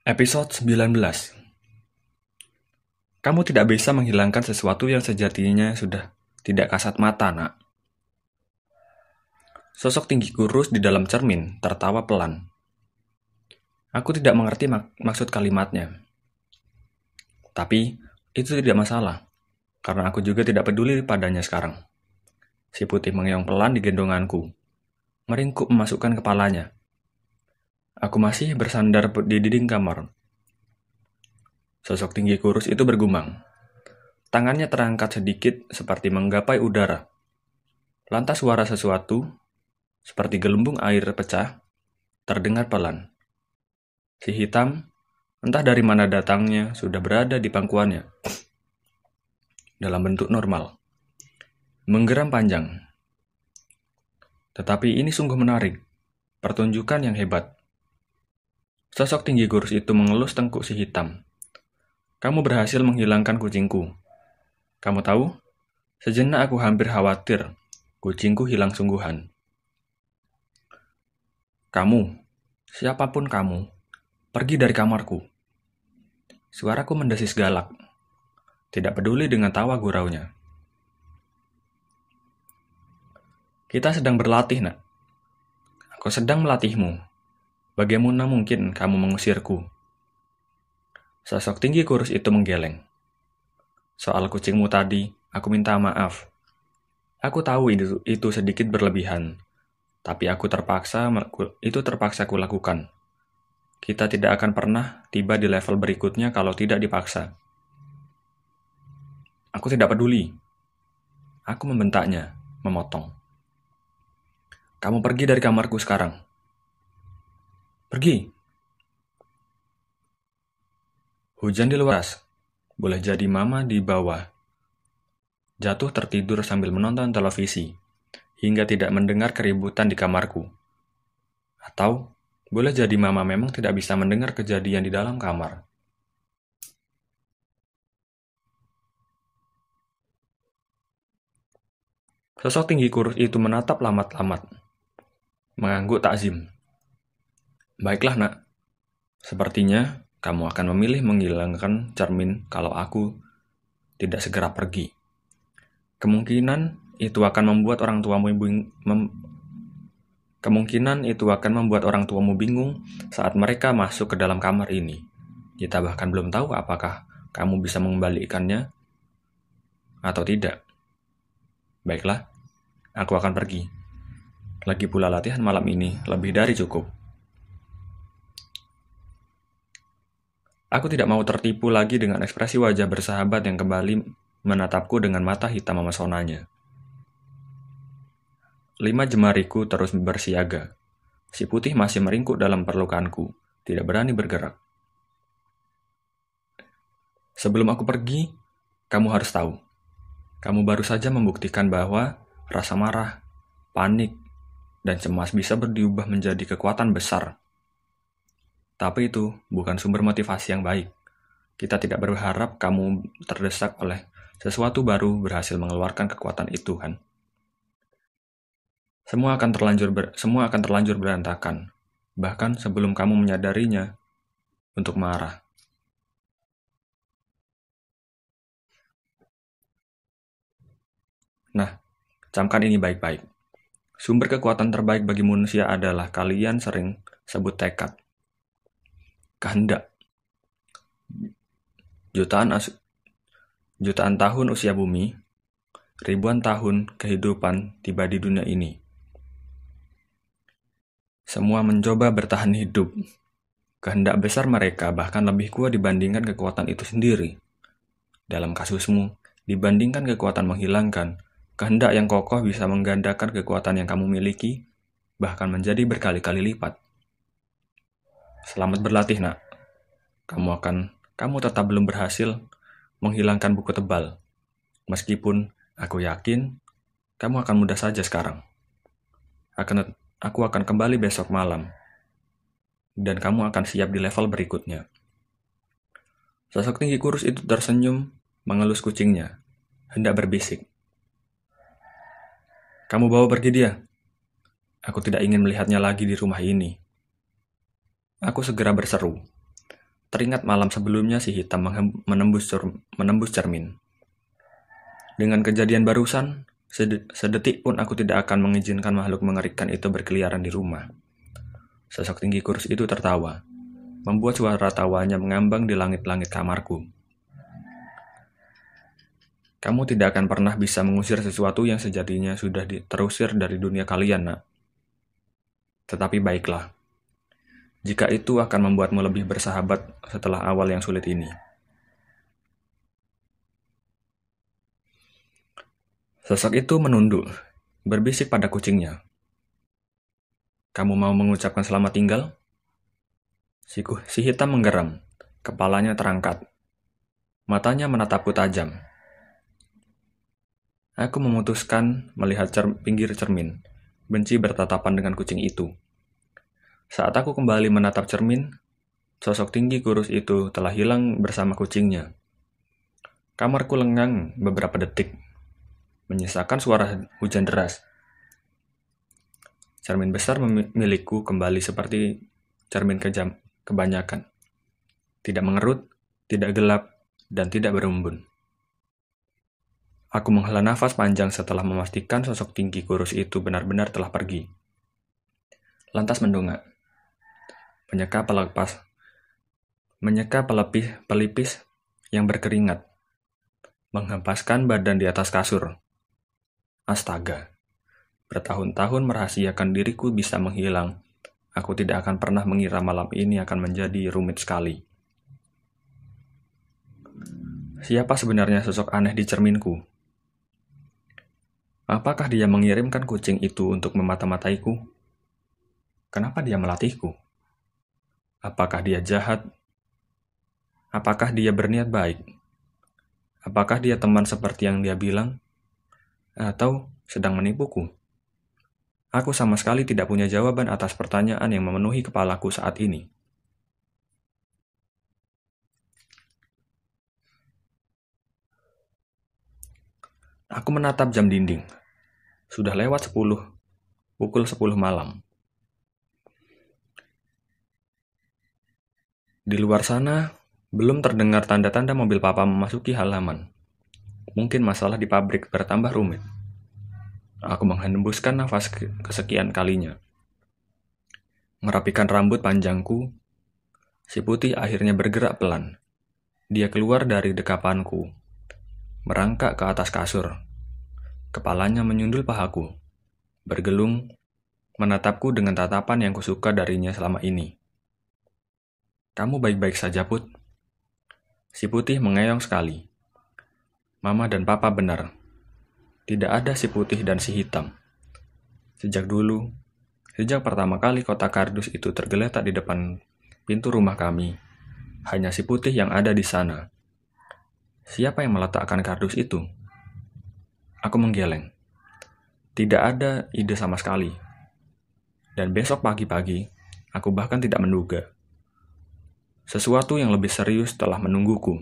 Episode 19. Kamu tidak bisa menghilangkan sesuatu yang sejatinya sudah tidak kasat mata, nak. Sosok tinggi kurus di dalam cermin tertawa pelan. Aku tidak mengerti maksud kalimatnya. Tapi, itu tidak masalah, karena aku juga tidak peduli padanya sekarang. Si putih mengeong pelan di gendonganku, meringkuk memasukkan kepalanya. Aku masih bersandar di dinding kamar. Sosok tinggi kurus itu bergumam. Tangannya terangkat sedikit seperti menggapai udara. Lantas suara sesuatu, seperti gelembung air pecah, terdengar pelan. Si hitam, entah dari mana datangnya, sudah berada di pangkuannya. Dalam bentuk normal. Menggeram panjang. Tetapi ini sungguh menarik. Pertunjukan yang hebat. Sosok tinggi kurus itu mengelus tengkuk si hitam. Kamu berhasil menghilangkan kucingku. Kamu tahu? Sejenak aku hampir khawatir. Kucingku hilang sungguhan. Kamu, siapapun kamu, pergi dari kamarku. Suaraku mendesis galak. Tidak peduli dengan tawa guraunya. Kita sedang berlatih, nak. Aku sedang melatihmu. Bagaimana mungkin kamu mengusirku? Sosok tinggi kurus itu menggeleng. Soal kucingmu tadi, aku minta maaf. Aku tahu itu sedikit berlebihan, tapi itu terpaksa kulakukan. Kita tidak akan pernah tiba di level berikutnya kalau tidak dipaksa. Aku tidak peduli. Aku membentaknya, memotong. Kamu pergi dari kamarku sekarang. Pergi. Hujan di luar. Boleh jadi mama di bawah. Jatuh tertidur sambil menonton televisi, hingga tidak mendengar keributan di kamarku. Atau, boleh jadi mama memang tidak bisa mendengar kejadian di dalam kamar. Sosok tinggi kurus itu menatap lamat-lamat, mengangguk takzim. Baiklah, nak. Sepertinya kamu akan memilih menghilangkan cermin kalau aku tidak segera pergi. Kemungkinan itu akan membuat orang tuamu bingung saat mereka masuk ke dalam kamar ini. Kita bahkan belum tahu apakah kamu bisa mengembalikannya atau tidak. Baiklah, aku akan pergi. Lagi pula latihan malam ini lebih dari cukup. Aku tidak mau tertipu lagi dengan ekspresi wajah bersahabat yang kembali menatapku dengan mata hitam memesonanya. 5 jemariku terus bersiaga. Si putih masih meringkuk dalam pelukanku, tidak berani bergerak. Sebelum aku pergi, kamu harus tahu. Kamu baru saja membuktikan bahwa rasa marah, panik, dan cemas bisa berubah menjadi kekuatan besar. Tapi itu bukan sumber motivasi yang baik. Kita tidak berharap kamu terdesak oleh sesuatu baru berhasil mengeluarkan kekuatan itu, kan? Semua akan terlanjur berantakan, bahkan sebelum kamu menyadarinya untuk marah. Nah, camkan ini baik-baik. Sumber kekuatan terbaik bagi manusia adalah kalian sering sebut tekad. Kehendak. Jutaan tahun usia bumi, ribuan tahun kehidupan tiba di dunia ini. Semua mencoba bertahan hidup. Kehendak besar mereka bahkan lebih kuat dibandingkan kekuatan itu sendiri. Dalam kasusmu, dibandingkan kekuatan menghilangkan, kehendak yang kokoh bisa menggandakan kekuatan yang kamu miliki, bahkan menjadi berkali-kali lipat. Selamat berlatih, nak. Kamu tetap belum berhasil menghilangkan buku tebal. Meskipun aku yakin, kamu akan mudah saja sekarang. Aku akan kembali besok malam, dan kamu akan siap di level berikutnya. Sosok tinggi kurus itu tersenyum, mengelus kucingnya, hendak berbisik. Kamu bawa pergi dia. Aku tidak ingin melihatnya lagi di rumah ini. Aku segera berseru. Teringat malam sebelumnya si hitam menembus cermin. Dengan kejadian barusan, sedetik pun aku tidak akan mengizinkan makhluk mengerikan itu berkeliaran di rumah. Sosok tinggi kurus itu tertawa, membuat suara tawanya mengambang di langit-langit kamarku. Kamu tidak akan pernah bisa mengusir sesuatu yang sejatinya sudah terusir dari dunia kalian, nak. Tetapi baiklah, jika itu akan membuatmu lebih bersahabat setelah awal yang sulit ini. Sosok itu menunduk, berbisik pada kucingnya. Kamu mau mengucapkan selamat tinggal? Si hitam menggeram, kepalanya terangkat. Matanya menatapku tajam. Aku memutuskan melihat pinggir cermin, benci bertatapan dengan kucing itu. Saat aku kembali menatap cermin, sosok tinggi kurus itu telah hilang bersama kucingnya. Kamarku lengang beberapa detik, menyisakan suara hujan deras. Cermin besar milikku kembali seperti cermin kebanyakan. Tidak mengerut, tidak gelap, dan tidak berembun. Aku menghela nafas panjang setelah memastikan sosok tinggi kurus itu benar-benar telah pergi. Lantas mendongak. Menyeka pelipis yang berkeringat, menghempaskan badan di atas kasur. Astaga, bertahun-tahun merahasiakan diriku bisa menghilang. Aku tidak akan pernah mengira malam ini akan menjadi rumit sekali. Siapa sebenarnya sosok aneh di cerminku? Apakah dia mengirimkan kucing itu untuk memata-mataiku? Kenapa dia melatihku? Apakah dia jahat? Apakah dia berniat baik? Apakah dia teman seperti yang dia bilang? Atau sedang menipuku? Aku sama sekali tidak punya jawaban atas pertanyaan yang memenuhi kepalaku saat ini. Aku menatap jam dinding. Sudah lewat pukul 10 malam. Di luar sana, belum terdengar tanda-tanda mobil papa memasuki halaman. Mungkin masalah di pabrik bertambah rumit. Aku menghembuskan nafas kesekian kalinya. Merapikan rambut panjangku, si putih akhirnya bergerak pelan. Dia keluar dari dekapanku, merangkak ke atas kasur. Kepalanya menyundul pahaku, bergelung, menatapku dengan tatapan yang kusuka darinya selama ini. Kamu baik-baik saja, Put? Si putih mengeong sekali. Mama dan papa benar. Tidak ada si putih dan si hitam. Sejak pertama kali kotak kardus itu tergeletak di depan pintu rumah kami, hanya si putih yang ada di sana. Siapa yang meletakkan kardus itu? Aku menggeleng. Tidak ada ide sama sekali. Dan besok pagi-pagi, aku bahkan tidak menduga. Sesuatu yang lebih serius telah menungguku.